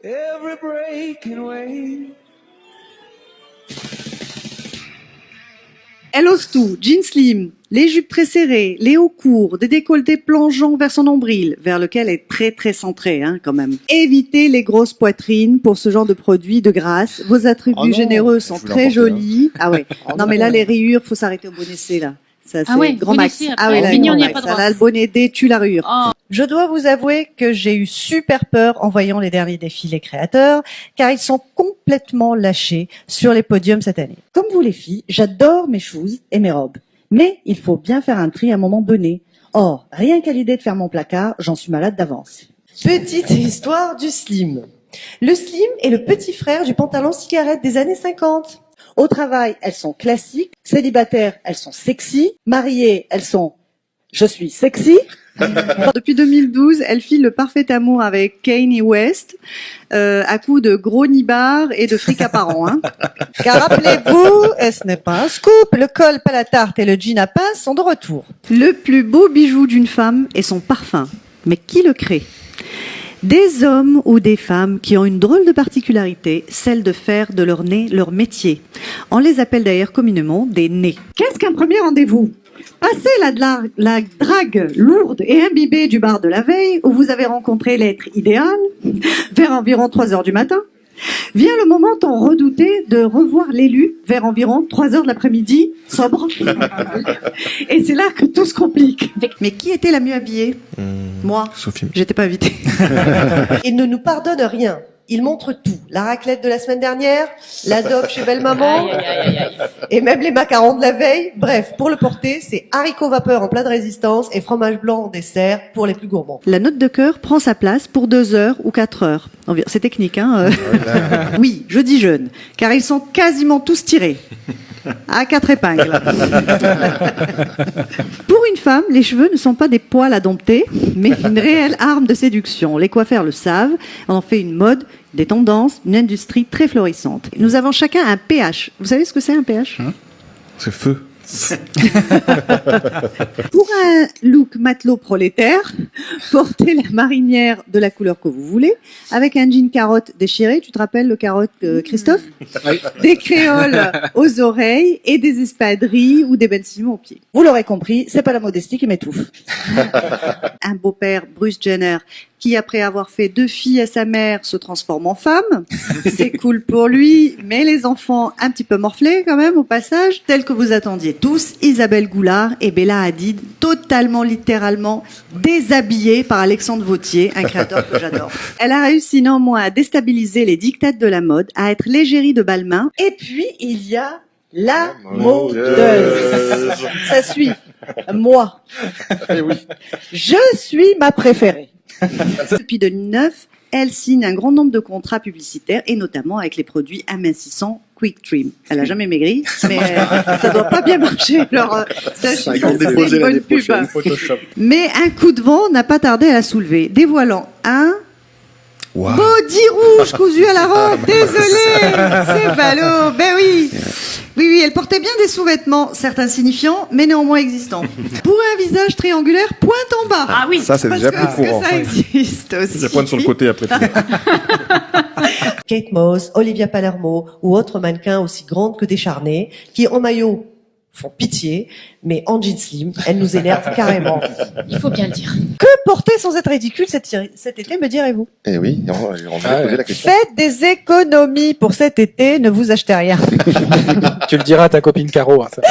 Every breaking wave. Elle ose tout, jeans slim, les jupes très serrées, les hauts courts, des décolletés plongeants vers son nombril, vers lequel elle est très très centrée quand même. Évitez les grosses poitrines pour ce genre de produit de grâce. Vos attributs généreux sont très jolis. Ah ouais. Non mais là les rayures, faut s'arrêter au bonnet C là. Ça c'est grand max. Ah ouais, là, Mignon, grand n'y a max. pas droit. Ça, là, le bonnet D tue la rayure. Oh. Je dois vous avouer que j'ai eu super peur en voyant les derniers défilés créateurs, car ils sont complètement lâchés sur les podiums cette année. Comme vous les filles, j'adore mes shoes et mes robes. Mais il faut bien faire un tri à un moment donné. Or, rien qu'à l'idée de faire mon placard, j'en suis malade d'avance. Petite histoire du slim. Le slim est le petit frère du pantalon cigarette des années 50. Au travail, elles sont classiques. Célibataires, elles sont sexy. Mariées, elles sont « je suis sexy ». Depuis 2012, elle file le parfait amour avec Kanye West, à coups de gros nibards et de fric apparent. Car rappelez-vous, et ce n'est pas un scoop, le col pas la tarte et le jean à pince sont de retour. Le plus beau bijou d'une femme est son parfum. Mais qui le crée ? Des hommes ou des femmes qui ont une drôle de particularité, celle de faire de leur nez leur métier. On les appelle d'ailleurs communément des nez. Qu'est-ce qu'un premier rendez-vous ? Passez la drague lourde et imbibée du bar de la veille, où vous avez rencontré l'être idéal, vers environ 3 heures du matin, vient le moment tant redouté de revoir l'élu vers environ 3 heures de l'après-midi, sobre. Et c'est là que tout se complique. Mais qui était la mieux habillée ? Moi. Sophie. J'étais pas invitée. Il ne nous pardonne rien. Il montre tout. La raclette de la semaine dernière, la dope chez Belle Maman, et même les macarons de la veille. Bref, pour le porter, c'est haricots vapeur en plat de résistance et fromage blanc en dessert pour les plus gourmands. La note de cœur prend sa place pour 2 heures ou 4 heures. C'est technique, Oui, je dis jeune, car ils sont quasiment tous tirés. À 4 épingles. Pour une femme, les cheveux ne sont pas des poils à dompter, mais une réelle arme de séduction. Les coiffeurs le savent, on en fait une mode, des tendances, une industrie très florissante. Nous avons chacun un pH. Vous savez ce que c'est un pH ? C'est feu. Pour un look matelot prolétaire, portez la marinière de la couleur que vous voulez, avec un jean carotte déchiré, tu te rappelles le carotte Christophe ? Des créoles aux oreilles et des espadrilles ou des Ben Simon aux pieds. Vous l'aurez compris, c'est pas la modestie qui m'étouffe. Un beau-père, Bruce Jenner, qui après avoir fait 2 filles à sa mère se transforme en femme. C'est cool pour lui, mais les enfants un petit peu morflés quand même au passage, tels que vous attendiez tous, Isabelle Goulard et Bella Hadid, totalement littéralement déshabillées par Alexandre Vauthier, un créateur que j'adore. Elle a réussi néanmoins à déstabiliser les dictates de la mode, à être l'égérie de Balmain. Et puis, il y a la modeuse. Ça suit. Moi. Eh oui. Je suis ma préférée. Depuis 2009, elle signe un grand nombre de contrats publicitaires et notamment avec les produits amincissants Quick Trim. Elle a jamais maigri, mais ça doit pas bien marcher. Alors, c'est une bonne pub. Mais un coup de vent n'a pas tardé à la soulever, dévoilant un body rouge cousu à la robe. Désolé, c'est ballot. Ben oui. Oui, elle portait bien des sous-vêtements, certains signifiants, mais néanmoins existants. Pour un visage triangulaire, pointe en bas. Ah oui. Ça, c'est déjà plus courant. Ça existe aussi. Ça pointe sur le côté après. Kate Moss, Olivia Palermo ou autres mannequins aussi grandes que décharnées, qui en maillot font pitié, mais en jean slim, elles nous énervent carrément. Il faut bien le dire. Que porter sans être ridicule cet été, me direz-vous ? Eh oui, on va poser la question. Faites des économies pour cet été, ne vous achetez rien. Tu le diras à ta copine Caro. Ça.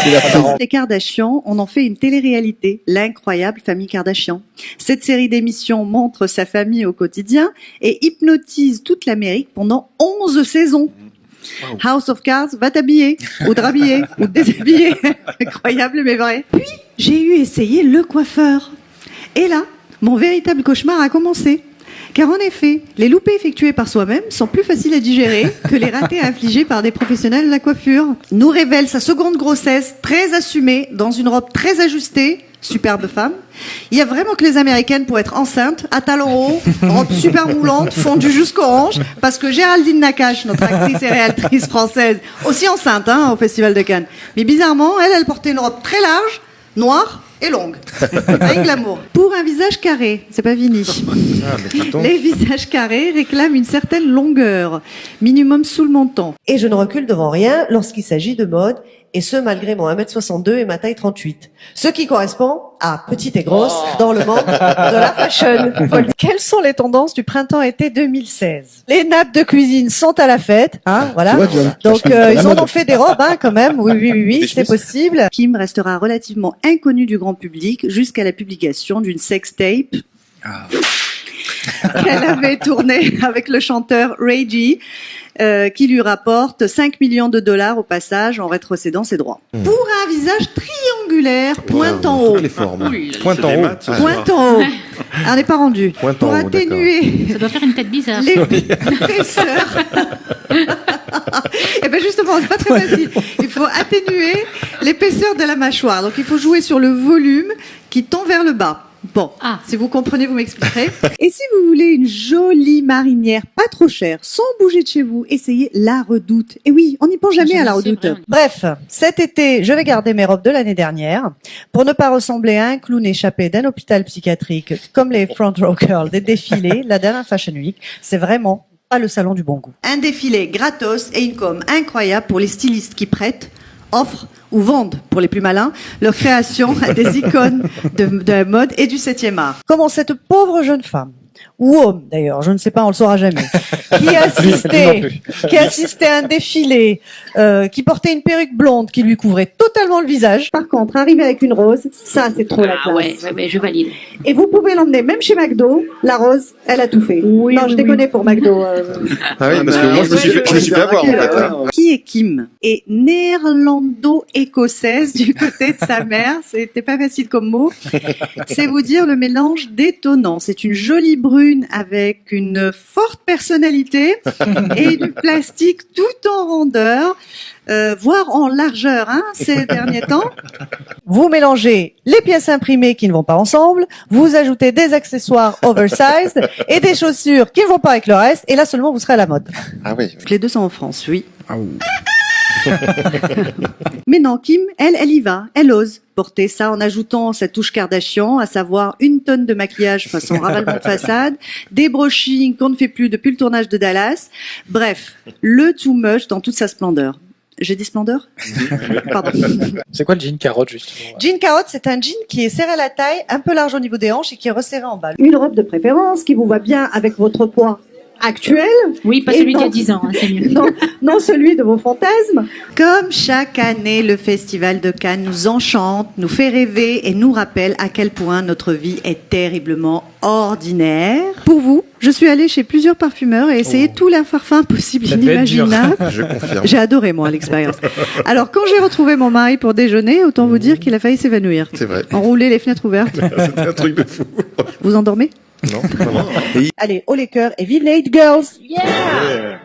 Les Kardashians, on en fait une télé-réalité, l'incroyable famille Kardashian. Cette série d'émissions montre sa famille au quotidien et hypnotise toute l'Amérique pendant 11 saisons. House of Cards va t'habiller, ou te rhabiller, ou te déshabiller. Incroyable mais vrai. Puis, j'ai eu essayé le coiffeur. Et là, mon véritable cauchemar a commencé. Car en effet, les loupés effectués par soi-même sont plus faciles à digérer que les ratés infligés par des professionnels de la coiffure. Nous révèle sa seconde grossesse, très assumée, dans une robe très ajustée. Superbe femme. Il y a vraiment que les Américaines pour être enceintes, à talons hauts, robe super moulante, fondue jusqu'aux hanches, parce que Géraldine Nakache, notre actrice et réalisatrice française, aussi enceinte au Festival de Cannes. Mais bizarrement, elle portait une robe très large, noire, et longue, avec l'amour. Pour un visage carré, c'est pas fini. Ah, mais attends. Les visages carrés réclament une certaine longueur, minimum sous le menton. Et je ne recule devant rien lorsqu'il s'agit de mode, et ce malgré mon 1m62 et ma taille 38. Ce qui correspond à petite et grosse dans le monde de la fashion. Quelles sont les tendances du printemps-été 2016? Les nappes de cuisine sont à la fête, hein, voilà. Tu vois, John. Donc ils en ont fait des robes, hein, quand même. Oui, Des c'est chemises. possible. Kim restera relativement inconnue du grand public jusqu'à la publication d'une sextape qu'elle avait tournée avec le chanteur Ray G, qui lui rapporte 5 millions de dollars au passage en rétrocédant ses droits. Pour un visage triangulaire, pointe en haut. Les formes. Pointe en haut. Ah, Pointe en haut. On n'est pas rendu. Pointe Pour en haut, atténuer Ça doit faire une tête bizarre. l'épaisseur. Et ben justement, c'est pas très facile. Il faut atténuer l'épaisseur de la mâchoire. Donc il faut jouer sur le volume qui tend vers le bas. Bon, Ah. si vous comprenez, vous m'expliquerez. Et si vous voulez une jolie marinière, pas trop chère, sans bouger de chez vous, essayez la Redoute. Et oui, on n'y pense jamais à la C'est Redoute. vrai. Bref, cet été, je vais garder mes robes de l'année dernière pour ne pas ressembler à un clown échappé d'un hôpital psychiatrique comme les front row girls des défilés, la dernière Fashion Week. C'est vraiment pas le salon du bon goût. Un défilé gratos et une com incroyable pour les stylistes qui prêtent, offrent ou vendent, pour les plus malins, leur création à des icônes de la mode et du 7e art. Comment cette pauvre jeune femme, ou homme d'ailleurs, je ne sais pas, on le saura jamais, qui assistait à un défilé, qui portait une perruque blonde qui lui couvrait totalement le visage. Par contre, arriver avec une rose, ça c'est trop la classe. Ah ouais, mais je valide. Et vous pouvez l'emmener même chez McDo, la rose, elle a tout fait. Non, je déconne pour McDo. Ah oui, parce que moi, je me suis fait avoir, en fait. Hein. Qui est Kim? Est néerlando-écossaise du côté de sa mère. C'était pas facile comme mot. C'est vous dire le mélange détonnant. C'est une jolie brune avec une forte personnalité et du plastique tout en rondeur, voire en largeur, hein, ces derniers temps. Vous mélangez les pièces imprimées qui ne vont pas ensemble, vous ajoutez des accessoires oversized et des chaussures qui ne vont pas avec le reste, et là seulement vous serez à la mode. Ah oui. Les deux sont en France, oui. Mais non, Kim, elle y va, elle ose porter ça en ajoutant sa touche Kardashian, à savoir 1 tonne de maquillage façon ravalement de façade, des brushings qu'on ne fait plus depuis le tournage de Dallas. Bref, le too much dans toute sa splendeur. J'ai dit splendeur? Pardon. C'est quoi le jean carotte, justement? Jean carotte, c'est un jean qui est serré à la taille, un peu large au niveau des hanches et qui est resserré en bas. Une robe de préférence qui vous va bien avec votre poids actuel, Oui, pas Et celui non. d'il y a 10 ans, hein, c'est mieux. non celui de vos fantasmes. Comme chaque année, le Festival de Cannes nous enchante, nous fait rêver et nous rappelle à quel point notre vie est terriblement ordinaire. Pour vous, je suis allée chez plusieurs parfumeurs et essayé tous les parfums possibles et Ça devait être dur. inimaginables. Je confirme. J'ai adoré, moi, l'expérience. Alors, quand j'ai retrouvé mon mari pour déjeuner, autant vous dire qu'il a failli s'évanouir. C'est vrai. Enrouler les fenêtres ouvertes. C'était un truc de fou. Vous endormez? Non, vraiment. Allez, haut les cœurs et vive les Hate Girls. Yeah!